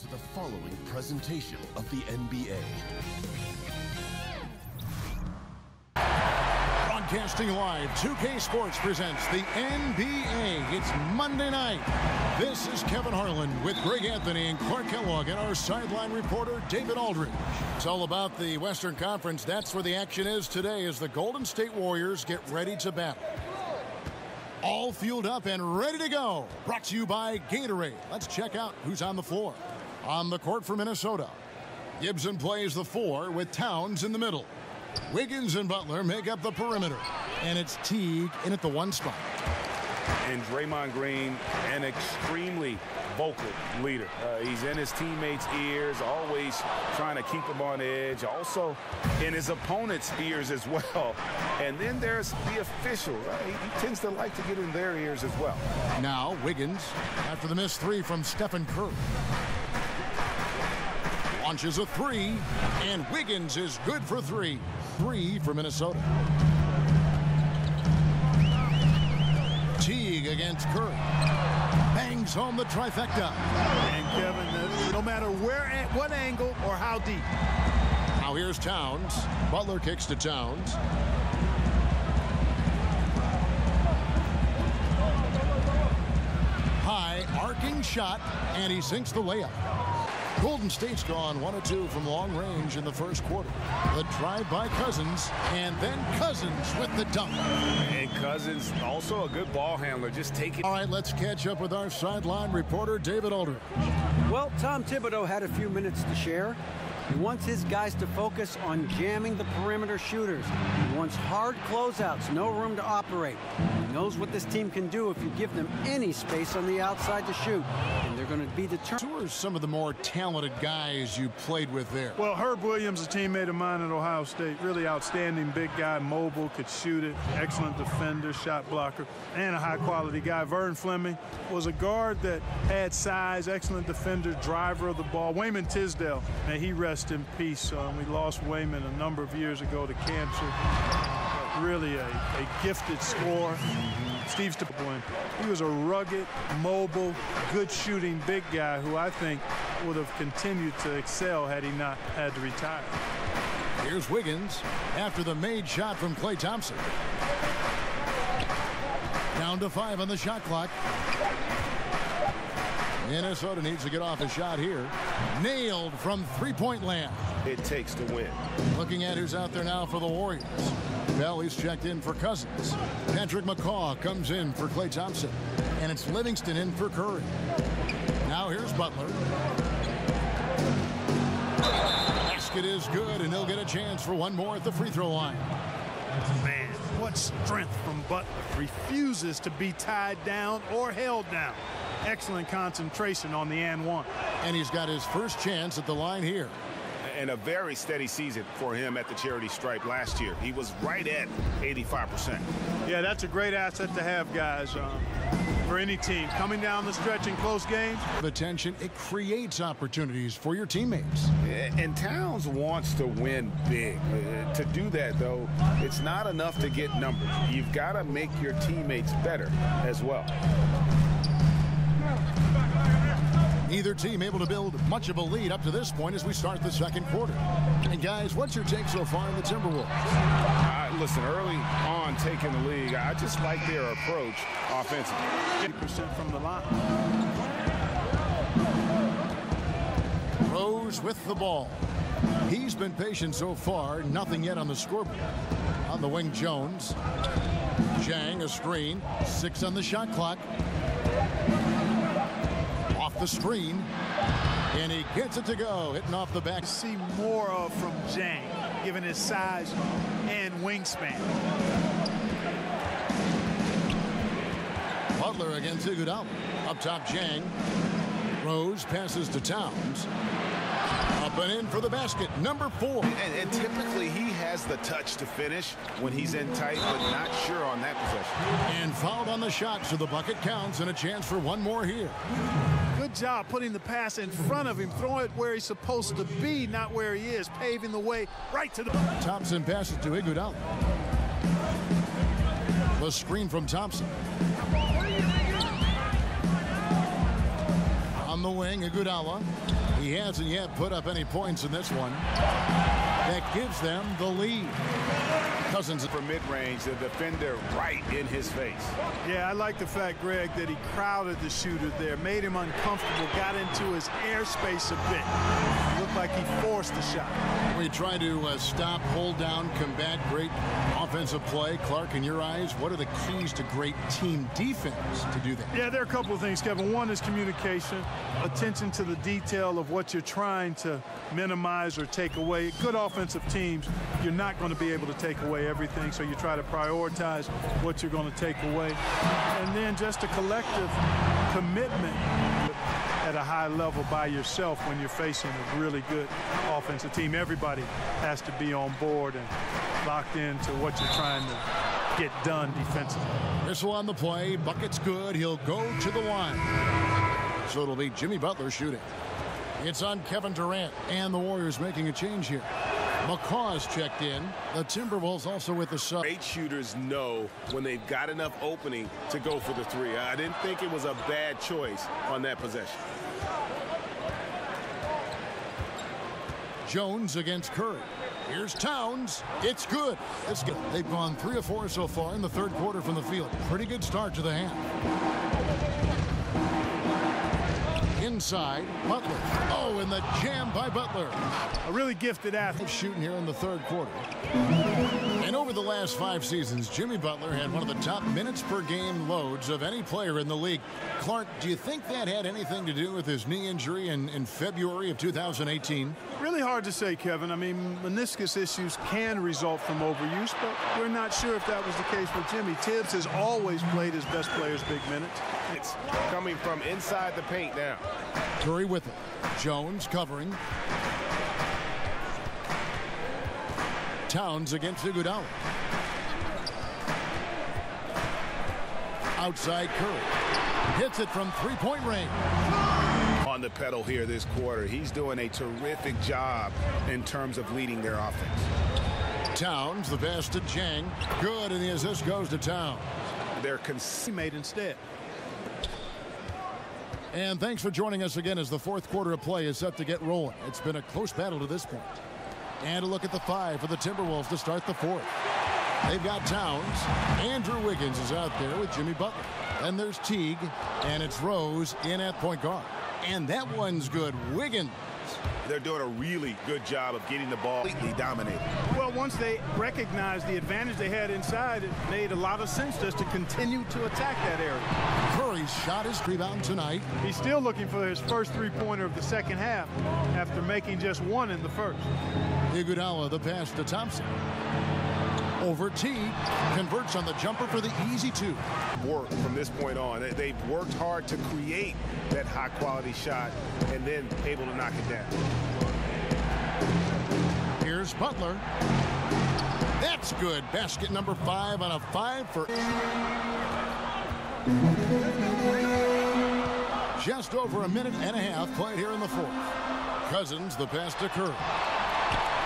to the following presentation of the NBA. Broadcasting live, 2K Sports presents the NBA. It's Monday night. This is Kevin Harlan with Greg Anthony and Clark Kellogg and our sideline reporter, David Aldridge. It's all about the Western Conference. That's where the action is today as the Golden State Warriors get ready to battle. All fueled up and ready to go. Brought to you by Gatorade. Let's check out who's on the floor. On the court for Minnesota, Gibson plays the 4 with Towns in the middle. Wiggins and Butler make up the perimeter. And it's Teague in at the 1 spot. And Draymond Green, an extremely vocal leader. He's in his teammates' ears, always trying to keep them on edge. Also in his opponent's ears as well. And then there's the official. He tends to like to get in their ears as well. Now Wiggins, after the missed 3 from Stephen Curry. Launches a 3, and Wiggins is good for 3. 3 for Minnesota. Teague against Curry. Bangs home the trifecta. And Kevin, no matter where, at what angle, or how deep. Now here's Towns. Butler kicks to Towns. High arcing shot, and he sinks the layup. Golden State's gone 1 of 2 from long range in the first quarter. The drive by Cousins, and then Cousins with the dunk. And Cousins, also a good ball handler, just taking. All right, let's catch up with our sideline reporter, David Aldridge. Well, Tom Thibodeau had a few minutes to share. He wants his guys to focus on jamming the perimeter shooters. He wants hard closeouts, no room to operate. He knows what this team can do if you give them any space on the outside to shoot. And they're going to be determined. Who are some of the more talented guys you played with there? Well, Herb Williams, a teammate of mine at Ohio State, really outstanding big guy, mobile, could shoot it, excellent defender, shot blocker, and a high-quality guy. Vern Fleming was a guard that had size, excellent defender, driver of the ball. Wayman Tisdale, and he rest in peace. We lost Wayman a number of years ago to cancer. Really a gifted scorer. Steve Stapleton, he was a rugged, mobile, good shooting big guy who I think would have continued to excel had he not had to retire. Here's Wiggins after the made shot from Klay Thompson. Down to 5 on the shot clock. Minnesota needs to get off a shot here. Nailed from three-point land. It takes to win. Looking at who's out there now for the Warriors. Belly's checked in for Cousins. Patrick McCaw comes in for Klay Thompson. And it's Livingston in for Curry. Now here's Butler. Basket is good, and he'll get a chance for one more at the free throw line. Man, what strength from Butler. Refuses to be tied down or held down. Excellent concentration on the and one. And he's got his first chance at the line here. And a very steady season for him at the charity stripe last year. He was right at 85%. Yeah, that's a great asset to have, guys, for any team. Coming down the stretch in close games. Attention, it creates opportunities for your teammates. And Towns wants to win big. To do that, though, it's not enough to get numbers. You've got to make your teammates better as well. Neither team able to build much of a lead up to this point as we start the second quarter. And guys, what's your take so far in the Timberwolves? Listen, early on taking the league, I just like their approach offensively. 80% from the line. Rose with the ball. He's been patient so far, nothing yet on the scoreboard. On the wing, Jones. Zhang, a screen, 6 on the shot clock. Off the screen, and he gets it to go, hitting off the back. See more of from Zhang, given his size and wingspan. Butler against Iguodala. Up top, Zhang. Rose passes to Towns. Up and in for the basket, number 4. And typically he has the touch to finish when he's in tight, but not sure on that possession. And fouled on the shot, so the bucket counts, and a chance for one more here. Good job putting the pass in front of him, throwing it where he's supposed to be, not where he is, paving the way right to the... Thompson passes to Iguodala. The screen from Thompson. On the wing, Iguodala. He hasn't yet put up any points in this one. That gives them the lead. Cousins for mid-range, the defender right in his face. Yeah, I like the fact, Greg, that he crowded the shooter there, made him uncomfortable, got into his airspace a bit. It looked like he forced the shot. We try to stop, hold down, combat great offensive play. Clark, in your eyes, what are the keys to great team defense to do that? Yeah, there are a couple of things, Kevin. One is communication, attention to the detail of what you're trying to minimize or take away. Good offensive teams, you're not going to be able to take away everything, so you try to prioritize what you're going to take away. And then just a collective commitment at a high level by yourself when you're facing a really good offensive team. Everybody has to be on board and locked into what you're trying to get done defensively. Missile on the play. Bucket's good. He'll go to the line. So it'll be Jimmy Butler shooting. It's on Kevin Durant, and the Warriors making a change here. McCaw's checked in. The Timberwolves also with the sub. Great shooters know when they've got enough opening to go for the three. I didn't think it was a bad choice on that possession. Jones against Curry. Here's Towns. It's good. It's good. They've gone 3 of 4 so far in the third quarter from the field. Pretty good start to the half. Inside, Butler. Oh, and the jam by Butler. A really gifted athlete. Shooting here in the third quarter. And over the last 5 seasons, Jimmy Butler had one of the top minutes per game loads of any player in the league. Clark, do you think that had anything to do with his knee injury in February of 2018? Really hard to say, Kevin. I mean, meniscus issues can result from overuse, but we're not sure if that was the case with Jimmy. Tibbs has always played his best players big minutes. It's coming from inside the paint now. Curry with it. Jones covering. Towns against Iguodala. Outside Curry. Hits it from three-point range. On the pedal here this quarter. He's doing a terrific job in terms of leading their offense. Towns, the pass to Jang. Good, and the assist goes to Towns. They're made instead. And thanks for joining us again as the fourth quarter of play is set to get rolling. It's been a close battle to this point. And a look at the 5 for the Timberwolves to start the fourth. They've got Towns. Andrew Wiggins is out there with Jimmy Butler. Then there's Teague, and it's Rose in at point guard. And that one's good. Wiggins. They're doing a really good job of getting the ball completely dominated. Well, once they recognized the advantage they had inside, it made a lot of sense just to continue to attack that area. Curry's shot is rebound tonight. He's still looking for his first three-pointer of the second half after making just one in the first. Iguodala, the pass to Thompson. Over Teague, converts on the jumper for the easy 2. Work from this point on. They've worked hard to create that high-quality shot and then able to knock it down. Here's Butler. That's good. Basket number 5 on a 5 for... Just over a minute and a half played here in the fourth. Cousins, the pass to Curry.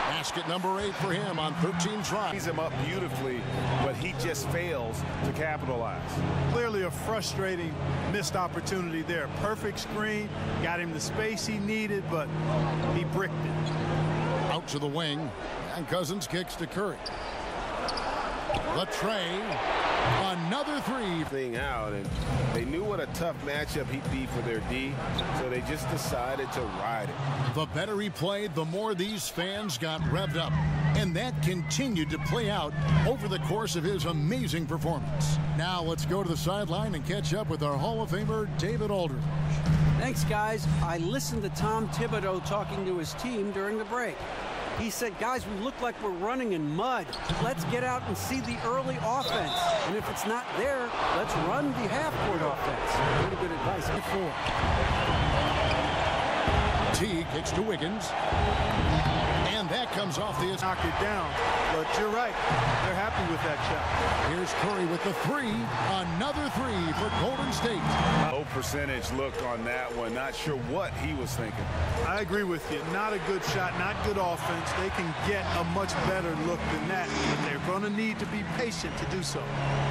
Basket number 8 for him on 13 tries. He's him up beautifully, but he just fails to capitalize. Clearly a frustrating missed opportunity there. Perfect screen, got him the space he needed, but he bricked it. Out to the wing, and Cousins kicks to Curry. Latrey, another 3. Thing out, and they knew what a tough matchup he'd be for their D, so they just decided to ride it. The better he played, the more these fans got revved up, and that continued to play out over the course of his amazing performance. Now let's go to the sideline and catch up with our Hall of Famer, David Aldridge. Thanks, guys. I listened to Tom Thibodeau talking to his team during the break. He said, guys, we look like we're running in mud. Let's get out and see the early offense. And if it's not there, let's run the half-court offense. Pretty good advice. Before. Teague kicks to Wiggins. And And that comes off the knock it down. But you're right. They're happy with that shot. Here's Curry with the three. Another three for Golden State. Low percentage look on that one. Not sure what he was thinking. I agree with you. Not a good shot, not good offense. They can get a much better look than that, but they're going to need to be patient to do so.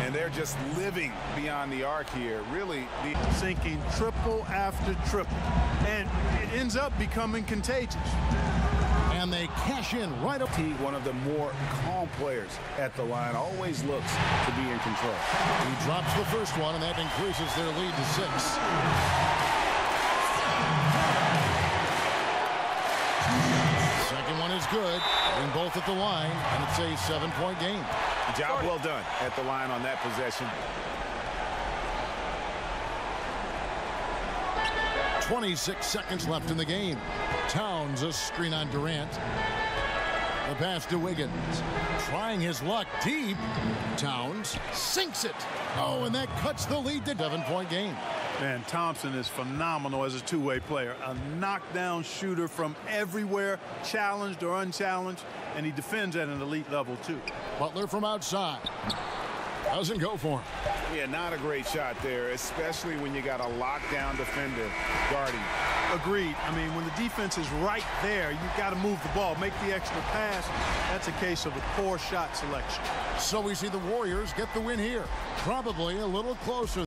And they're just living beyond the arc here. Really sinking triple after triple. And it ends up becoming contagious. And they cash in right up. One of the more calm players at the line, always looks to be in control. He drops the first one, and that increases their lead to 6. Second one is good. Bring both at the line, and it's a 7-point game. Job well done at the line on that possession. 26 seconds left in the game. Towns a screen on Durant. The pass to Wiggins. Trying his luck deep. Towns sinks it. Oh, and that cuts the lead to 7-point game. Man, Thompson is phenomenal as a two-way player. A knockdown shooter from everywhere, challenged or unchallenged, and he defends at an elite level, too. Butler from outside. Doesn't go for him. Yeah, not a great shot there, especially when you got a lockdown defender guarding. Agreed. I mean, when the defense is right there, you've got to move the ball, make the extra pass. That's a case of a poor shot selection. So we see the Warriors get the win here. Probably a little closer.